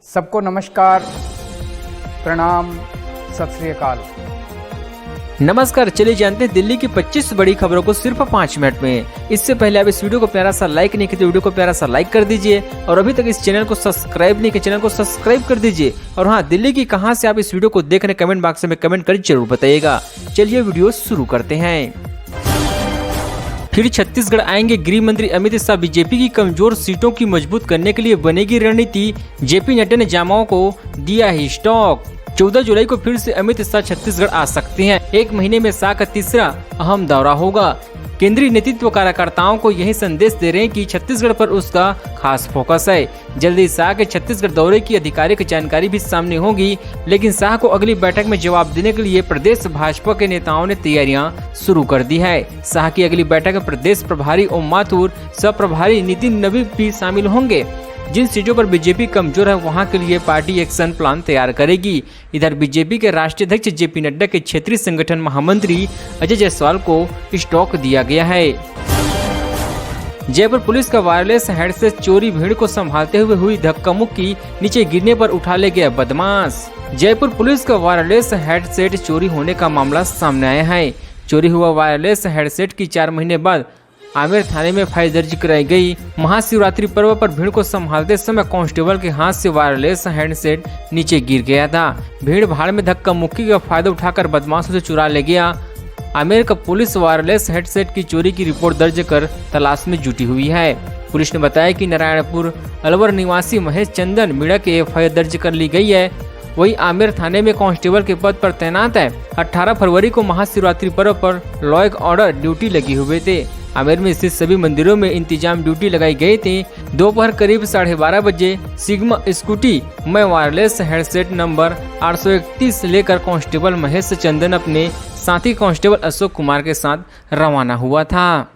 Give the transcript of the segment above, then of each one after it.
सबको नमस्कार, प्रणाम, सत श्री अकाल। नमस्कार, चलिए जानते हैं दिल्ली की 25 बड़ी खबरों को सिर्फ 5 मिनट में। इससे पहले आप इस वीडियो को प्यारा सा लाइक नहीं किया तो वीडियो को प्यारा सा लाइक कर दीजिए और अभी तक इस चैनल को सब्सक्राइब नहीं किया चैनल को सब्सक्राइब कर दीजिए। और हाँ, दिल्ली की कहां से आप इस वीडियो को देख रहे हैं कमेंट बॉक्स में कमेंट कर जरूर बताइएगा। चलिए वीडियो शुरू करते हैं। फिर छत्तीसगढ़ आएंगे गृह मंत्री अमित शाह। बीजेपी की कमजोर सीटों की मजबूत करने के लिए बनेगी रणनीति। जेपी नड्डा ने जामाओं को दिया ही स्टॉक। 14 जुलाई को फिर से अमित शाह छत्तीसगढ़ आ सकते हैं। एक महीने में शाह का तीसरा अहम दौरा होगा। केंद्रीय नेतृत्व कार्यकर्ताओं को यही संदेश दे रहे हैं कि छत्तीसगढ़ पर उसका खास फोकस है। जल्दी शाह के छत्तीसगढ़ दौरे की आधिकारिक जानकारी भी सामने होगी, लेकिन शाह को अगली बैठक में जवाब देने के लिए प्रदेश भाजपा के नेताओं ने तैयारियां शुरू कर दी है। शाह की अगली बैठक में प्रदेश प्रभारी ओम माथुर, सह प्रभारी नितिन नबी भी शामिल होंगे। जिन सीटों पर बीजेपी कमजोर है वहां के लिए पार्टी एक्शन प्लान तैयार करेगी। इधर बीजेपी के राष्ट्रीय अध्यक्ष जेपी नड्डा के क्षेत्रीय संगठन महामंत्री अजय जायसवाल को स्टॉक दिया गया है। जयपुर पुलिस का वायरलेस हेडसेट चोरी, भीड़ को संभालते हुए हुई धक्का मुक्की, नीचे गिरने पर उठा ले गया बदमाश। जयपुर पुलिस का वायरलेस हेडसेट चोरी होने का मामला सामने आया है। चोरी हुआ वायरलेस हेडसेट की 4 महीने बाद आमेर थाने में एफआईआर दर्ज कराई गई। महाशिवरात्रि पर्व पर भीड़ को संभालते समय कांस्टेबल के हाथ से वायरलेस हैंडसेट नीचे गिर गया था। भीड़ भाड़ में धक्का मुक्की का फायदा उठाकर बदमाशों से चुरा ले गया। आमेर का पुलिस वायरलेस हेडसेट की चोरी की रिपोर्ट दर्ज कर तलाश में जुटी हुई है। पुलिस ने बताया कि नारायणपुर अलवर निवासी महेश चंदन मीणा के एफआईआर दर्ज कर ली गई है। वही आमेर थाने में कांस्टेबल के पद पर तैनात है। 18 फरवरी को महाशिवरात्रि पर्व पर लॉ एंड ऑर्डर ड्यूटी लगी हुए थे। आमेर में स्थित सभी मंदिरों में इंतजाम ड्यूटी लगाई गई थी। दोपहर करीब 12:30 बजे सिग्मा स्कूटी में वायरलेस हेडसेट नंबर 831 लेकर कांस्टेबल महेश चंदन अपने साथी कांस्टेबल अशोक कुमार के साथ रवाना हुआ था।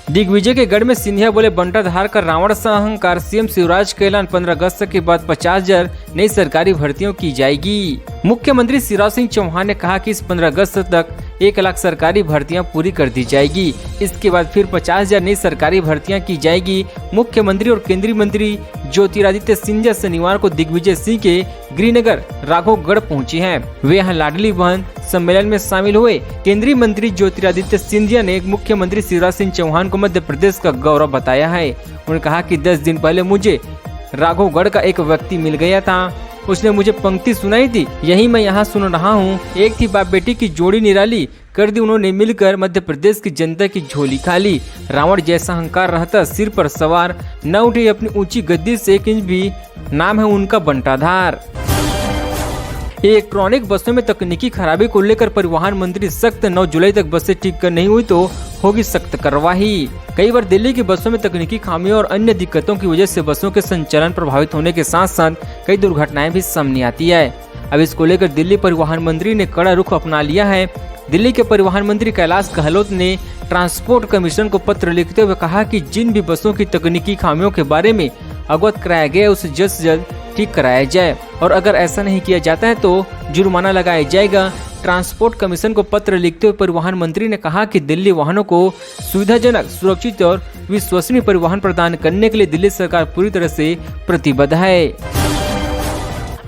दिग्विजय के गढ़ में सिंधिया बोले बंटाधार का रावण सा अहंकार। सीएम शिवराज का ऐलान 15 अगस्त के बाद 50,000 नई सरकारी भर्तियों की जाएगी। मुख्यमंत्री शिवराज सिंह चौहान ने कहा कि इस 15 अगस्त तक 1 लाख सरकारी भर्तियां पूरी कर दी जाएगी। इसके बाद फिर 50,000 नई सरकारी भर्तियां की जाएगी। मुख्यमंत्री और केंद्रीय मंत्री ज्योतिरादित्य सिंधिया शनिवार को दिग्विजय सिंह के गृहनगर राघवगढ़ पहुंचे हैं। वे यहां लाडली बहन सम्मेलन में शामिल हुए। केंद्रीय मंत्री ज्योतिरादित्य सिंधिया ने मुख्यमंत्री शिवराज सिंह चौहान को मध्य प्रदेश का गौरव बताया है। उन्होंने कहा कि 10 दिन पहले मुझे राघवगढ़ का एक व्यक्ति मिल गया था। उसने मुझे पंक्ति सुनाई थी, यही मैं यहाँ सुन रहा हूँ। एक थी बाप बेटी की जोड़ी निराली, कर दी उन्होंने मिलकर मध्य प्रदेश की जनता की झोली खाली। रावण जैसा अहंकार रहता सिर पर सवार, न उठे अपनी ऊंची गद्दी से 1 इंच भी, नाम है उनका बंटाधार। इलेक्ट्रॉनिक बसों में तकनीकी खराबी को लेकर परिवहन मंत्री सख्त। 9 जुलाई तक बसें ठीक कर नहीं हुई तो होगी सख्त कार्रवाई। कई बार दिल्ली की बसों में तकनीकी खामियों और अन्य दिक्कतों की वजह से बसों के संचालन प्रभावित होने के साथ साथ कई दुर्घटनाएं भी सामने आती है। अब इसको लेकर दिल्ली परिवहन मंत्री ने कड़ा रुख अपना लिया है। दिल्ली के परिवहन मंत्री कैलाश गहलोत ने ट्रांसपोर्ट कमीशन को पत्र लिखते हुए कहा कि जिन भी बसों की तकनीकी खामियों के बारे में अवगत कराया गया उसे जल्द से जल्द ठीक कराया जाए और अगर ऐसा नहीं किया जाता है तो जुर्माना लगाया जाएगा। ट्रांसपोर्ट कमीशन को पत्र लिखते हुए परिवहन मंत्री ने कहा कि दिल्ली वाहनों को सुविधाजनक, सुरक्षित और विश्वसनीय परिवहन प्रदान करने के लिए दिल्ली सरकार पूरी तरह से प्रतिबद्ध है।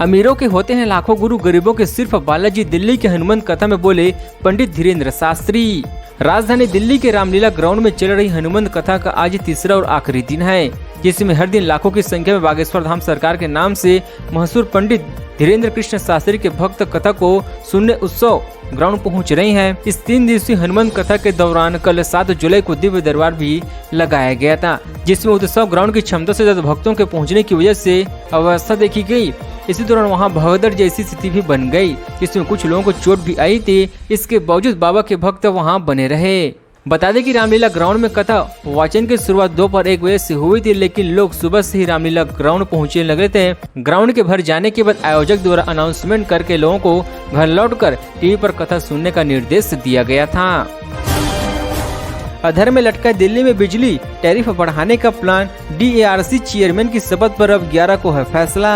अमीरों के होते हैं लाखों गुरु, गरीबों के सिर्फ बालाजी। दिल्ली के हनुमंत कथा में बोले पंडित धीरेन्द्र शास्त्री। राजधानी दिल्ली के रामलीला ग्राउंड में चल रही हनुमंत कथा का आज तीसरा और आखिरी दिन है, जिसमें हर दिन लाखों की संख्या में बागेश्वर धाम सरकार के नाम से मशहूर पंडित धीरेन्द्र कृष्ण शास्त्री के भक्त कथा को सुनने उत्सव ग्राउंड पहुंच रहे हैं। इस 3 दिवसीय हनुमंत कथा के दौरान कल 7 जुलाई को दिव्य दरबार भी लगाया गया था, जिसमें उत्सव ग्राउंड की क्षमता से ज्यादा भक्तों के पहुंचने की वजह से अव्यवस्था देखी गई। इसी दौरान वहां भगदड़ जैसी स्थिति भी बन गई, जिसमें कुछ लोगों को चोट भी आई थी। इसके बावजूद बाबा के भक्त वहां बने रहे। बता दें कि रामलीला ग्राउंड में कथा वाचन की शुरुआत दोपहर 1 बजे से हुई थी, लेकिन लोग सुबह से ही रामलीला ग्राउंड पहुंचने लगे थे। ग्राउंड के भर जाने के बाद आयोजक द्वारा अनाउंसमेंट करके लोगों को घर लौटकर टीवी पर कथा सुनने का निर्देश दिया गया था। अधर में लटका दिल्ली में बिजली टैरिफ बढ़ाने का प्लान। डीएआरसी चेयरमैन की शपथ पर अब 11 को है फैसला।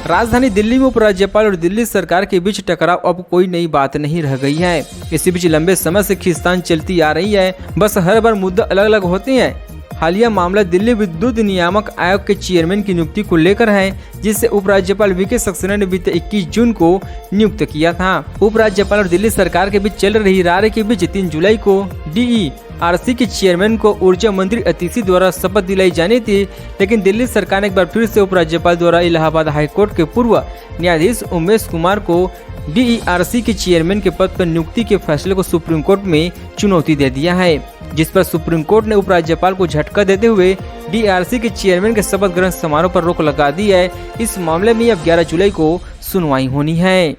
राजधानी दिल्ली में उपराज्यपाल और दिल्ली सरकार के बीच टकराव अब कोई नई बात नहीं रह गई है। इसी बीच लंबे समय से खींचतान चलती आ रही है। बस हर बार मुद्दा अलग अलग होते हैं। हालिया मामला दिल्ली विद्युत नियामक आयोग के चेयरमैन की नियुक्ति को लेकर है, जिसे उपराज्यपाल वीके सक्सेना ने बीते 21 जून को नियुक्त किया था। उपराज्यपाल और दिल्ली सरकार के बीच चल रही राय के बीच 3 जुलाई को DERC के चेयरमैन को ऊर्जा मंत्री अतिशी द्वारा शपथ दिलाई जानी थी, लेकिन दिल्ली सरकार ने एक बार फिर से उपराज्यपाल द्वारा इलाहाबाद हाईकोर्ट के पूर्व न्यायाधीश उमेश कुमार को DERC के चेयरमैन के पद पर नियुक्ति के फैसले को सुप्रीम कोर्ट में चुनौती दे दिया है, जिस पर सुप्रीम कोर्ट ने उपराज्यपाल को झटका देते हुए DERC के चेयरमैन के शपथ ग्रहण समारोह पर रोक लगा दी है। इस मामले में अब 11 जुलाई को सुनवाई होनी है।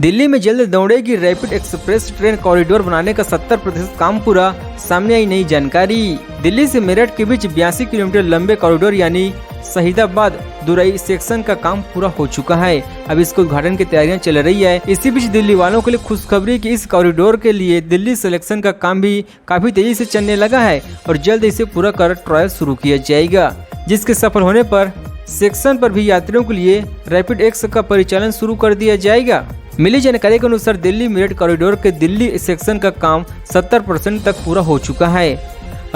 दिल्ली में जल्द दौड़ेगी रैपिड एक्सप्रेस ट्रेन कॉरिडोर बनाने का 70% काम पूरा, सामने आई नई जानकारी। दिल्ली से मेरठ के बीच 82 किलोमीटर लंबे कॉरिडोर यानी शहीदाबाद दुरई सेक्शन का काम पूरा हो चुका है। अब इसके उद्घाटन की तैयारियां चल रही है। इसी बीच दिल्ली वालों के लिए खुशखबरी कि इस कॉरिडोर के लिए दिल्ली सिलेक्शन का काम भी काफी तेजी से चलने लगा है और जल्द इसे पूरा कर ट्रायल शुरू किया जाएगा, जिसके सफल होने पर सेक्शन पर भी यात्रियों के लिए रैपिड एक्स का परिचालन शुरू कर दिया जाएगा। मिली जानकारी के अनुसार दिल्ली मेरठ कॉरिडोर के दिल्ली सेक्शन का काम 70% तक पूरा हो चुका है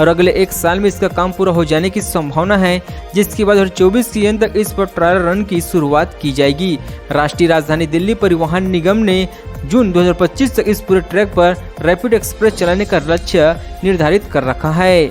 और अगले 1 साल में इसका काम पूरा हो जाने की संभावना है, जिसके बाद 2024 के अंत तक इस पर ट्रायल रन की शुरुआत की जाएगी। राष्ट्रीय राजधानी दिल्ली परिवहन निगम ने जून 2025 तक इस पूरे ट्रैक पर रैपिड एक्सप्रेस चलाने का लक्ष्य निर्धारित कर रखा है।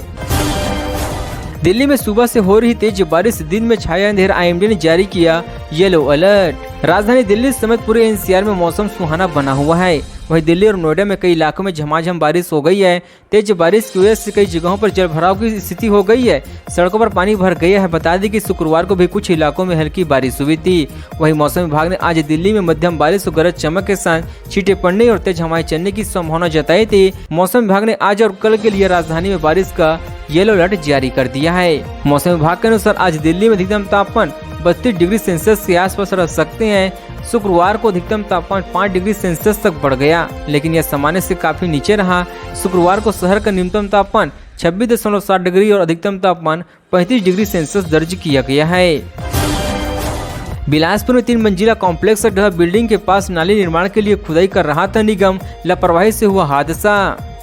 दिल्ली में सुबह से हो रही तेज बारिश, दिन में छाया अंधेरा, IMD ने जारी किया येलो अलर्ट। राजधानी दिल्ली समेत पूरे NCR में मौसम सुहाना बना हुआ है। वहीं दिल्ली और नोएडा में कई इलाकों में झमाझम बारिश हो गई है। तेज बारिश की वजह से कई जगहों पर जलभराव की स्थिति हो गई है, सड़कों पर पानी भर गया है। बता दें कि शुक्रवार को भी कुछ इलाकों में हल्की बारिश हुई थी। वहीं मौसम विभाग ने आज दिल्ली में मध्यम बारिश और गरज चमक के साथ छींटे पड़ने और तेज हवाएं चलने की संभावना जताई थी। मौसम विभाग ने आज और कल के लिए राजधानी में बारिश का येलो अलर्ट जारी कर दिया है। मौसम विभाग के अनुसार आज दिल्ली में अधिकतम तापमान 32 डिग्री सेल्सियस के आसपास रह सकते हैं। शुक्रवार को अधिकतम तापमान 5 डिग्री सेल्सियस तक बढ़ गया, लेकिन यह सामान्य से काफी नीचे रहा। शुक्रवार को शहर का न्यूनतम तापमान 26.7 डिग्री और अधिकतम तापमान 35 डिग्री सेल्सियस दर्ज किया गया है। बिलासपुर में 3 मंजिला कॉम्प्लेक्स ढह बिल्डिंग के पास नाली निर्माण के लिए खुदाई कर रहा था निगम, लापरवाही से हुआ हादसा।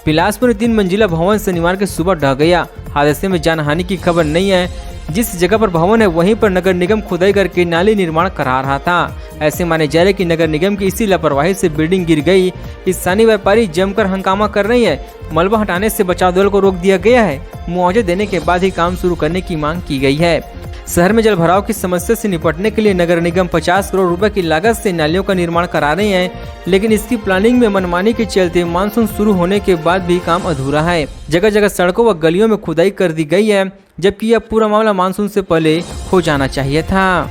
बिलासपुर में 3 मंजिला भवन शनिवार के सुबह ढह गया। हादसे में जानहानि की खबर नहीं है। जिस जगह पर भवन है वहीं पर नगर निगम खुदाई करके नाली निर्माण करा रहा था। ऐसे माने जा रहे कि नगर निगम की इसी लापरवाही से बिल्डिंग गिर गई। स्थानीय व्यापारी जमकर हंगामा कर रही है। मलबा हटाने से बचाव दल को रोक दिया गया है। मुआवजा देने के बाद ही काम शुरू करने की मांग की गई है। शहर में जलभराव की समस्या से निपटने के लिए नगर निगम 50 करोड़ रुपए की लागत से नालियों का निर्माण करा रहे हैं, लेकिन इसकी प्लानिंग में मनमानी के चलते मानसून शुरू होने के बाद भी काम अधूरा है। जगह जगह सड़कों व गलियों में खुदाई कर दी गई है, जबकि यह पूरा मामला मानसून से पहले हो जाना चाहिए था।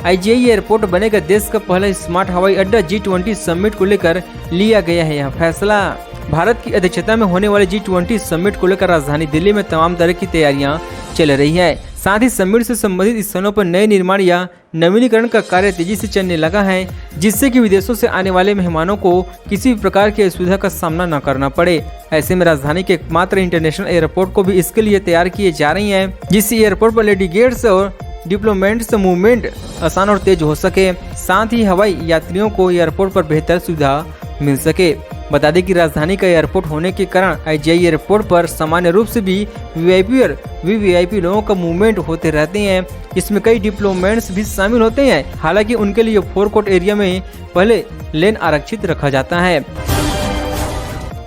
IGI एयरपोर्ट बनेगा देश का पहला स्मार्ट हवाई अड्डा। G20 समिट को लेकर लिया गया है यह फैसला। भारत की अध्यक्षता में होने वाले G20 समिट को लेकर राजधानी दिल्ली में तमाम तरह की तैयारियां चल रही है। साथ ही समिट से संबंधित स्थलों पर नए निर्माण या नवीनीकरण का कार्य तेजी से चलने लगा है, जिससे कि विदेशों से आने वाले मेहमानों को किसी भी प्रकार की असुविधा का सामना न करना पड़े। ऐसे में राजधानी के एकमात्र इंटरनेशनल एयरपोर्ट को भी इसके लिए तैयार किए जा रही है, जिससे एयरपोर्ट पर डेलीगेट्स और डिप्लोमेट्स मूवमेंट आसान और तेज हो सके। साथ ही हवाई यात्रियों को एयरपोर्ट पर बेहतर सुविधा मिल सके। बता दें कि राजधानी का एयरपोर्ट होने के कारण IGI एयरपोर्ट पर सामान्य रूप से भी VIP और VVIP लोगों का मूवमेंट होते रहते हैं। इसमें कई डिप्लोमेट्स भी शामिल होते हैं। हालांकि उनके लिए फोरकोर्ट एरिया में पहले लेन आरक्षित रखा जाता है।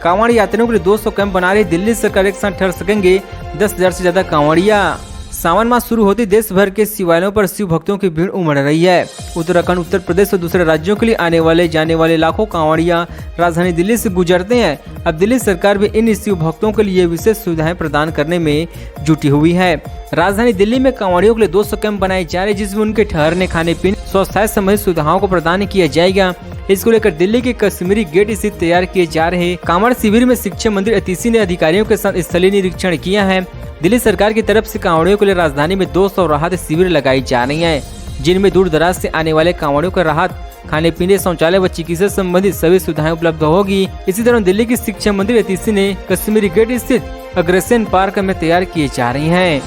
कांवड़ यात्रियों के लिए 200 कैंप बना रही दिल्ली सरकार। एक साथ ठहर सकेंगे 10,000 से ज्यादा कांवड़िया। सावन मास शुरू होते देश भर के शिवालयों पर शिव भक्तों की भीड़ उमड़ रही है। उत्तराखंड, उत्तर प्रदेश और दूसरे राज्यों के लिए आने वाले जाने वाले लाखों कांवड़िया राजधानी दिल्ली से गुजरते हैं। अब दिल्ली सरकार भी इन शिव भक्तों के लिए विशेष सुविधाएं प्रदान करने में जुटी हुई है। राजधानी दिल्ली में कांवड़ियों के लिए 200 कैंप बनाए जा रहे, जिसमें उनके ठहरने, खाने पीने, स्वास्थ्य संबंधित सुविधाओं को प्रदान किया जाएगा। इसको लेकर दिल्ली के कश्मीरी गेट स्थित तैयार किए जा रहे कांवड़ शिविर में शिक्षा मंत्री अतिशी ने अधिकारियों के साथ स्थलीय निरीक्षण किया है। दिल्ली सरकार की तरफ से कांवड़ियों के लिए राजधानी में 200 राहत शिविर लगाई जा रही हैं, जिनमें दूर दराज से आने वाले कांवड़ियों को राहत, खाने पीने, शौचालय व चिकित्सा संबंधित सभी सुविधाएं उपलब्ध होगी। इसी तरह दिल्ली की शिक्षा मंत्री अतिशी ने कश्मीरी गेट स्थित अग्रसेन पार्क में तैयार किए जा रही हैं।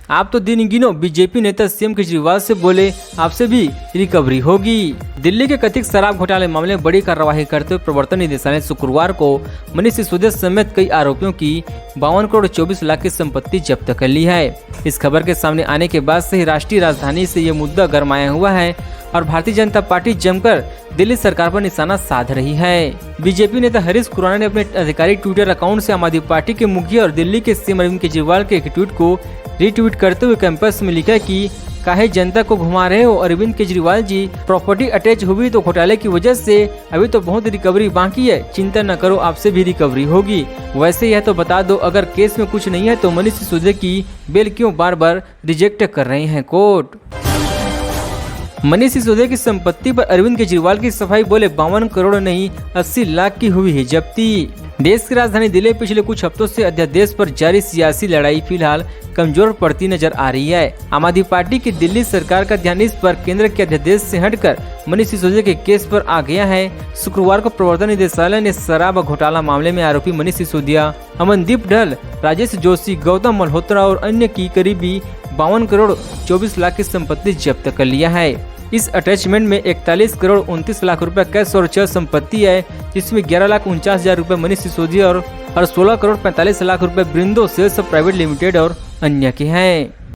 आप तो दिन गिनो, बीजेपी नेता सीएम केजरीवाल से बोले आपसे भी रिकवरी होगी। दिल्ली के कथित शराब घोटाले मामले में बड़ी कार्रवाई करते हुए प्रवर्तन निदेशालय ने शुक्रवार को मनीष सिसोदिया समेत कई आरोपियों की 52 करोड़ 24 लाख की संपत्ति जब्त कर ली है। इस खबर के सामने आने के बाद से ही राष्ट्रीय राजधानी से ये मुद्दा गरमाया हुआ है और भारतीय जनता पार्टी जमकर दिल्ली सरकार पर निशाना साध रही है। बीजेपी नेता हरीश खुराना ने अपने आधिकारिक ट्विटर अकाउंट से आम आदमी पार्टी के मुखिया और दिल्ली के सीएम अरविंद केजरीवाल के एक ट्वीट को रीट्वीट करते हुए कैंपस में लिखा कि काहे जनता को घुमा रहे हो अरविंद केजरीवाल जी, प्रॉपर्टी अटैच हुई तो घोटाले की वजह से अभी तो बहुत रिकवरी बाकी है, चिंता न करो आपसे भी रिकवरी होगी। वैसे यह तो बता दो, अगर केस में कुछ नहीं है तो मनीष सिसोदिया की बेल क्यों बार बार रिजेक्ट कर रहे हैं कोर्ट। मनीष सिसोदिया की संपत्ति पर अरविंद केजरीवाल की सफाई, बोले 52 करोड़ नहीं 80 लाख की हुई है जब्ती। देश की राजधानी दिल्ली पिछले कुछ हफ्तों से अध्यादेश पर जारी सियासी लड़ाई फिलहाल कमजोर पड़ती नजर आ रही है। आम आदमी पार्टी की दिल्ली सरकार का ध्यान इस पर केंद्र के अध्यादेश से हटकर मनीष सिसोदिया के केस पर आ गया है। शुक्रवार को प्रवर्तन निदेशालय ने शराब घोटाला मामले में आरोपी मनीष सिसोदिया, अमनदीप ढल, राजेश जोशी, गौतम मल्होत्रा और अन्य की करीबी 52 करोड़ 24 लाख की संपत्ति जब्त कर लिया है। इस अटैचमेंट में 41 करोड़ 29 लाख रुपए कैश और चल संपत्ति है, जिसमें 11,49,000 रुपए मनीष सिसोदिया और 16 करोड़ 45 लाख रुपए बृंदो सेल्स प्राइवेट लिमिटेड और अन्य के हैं।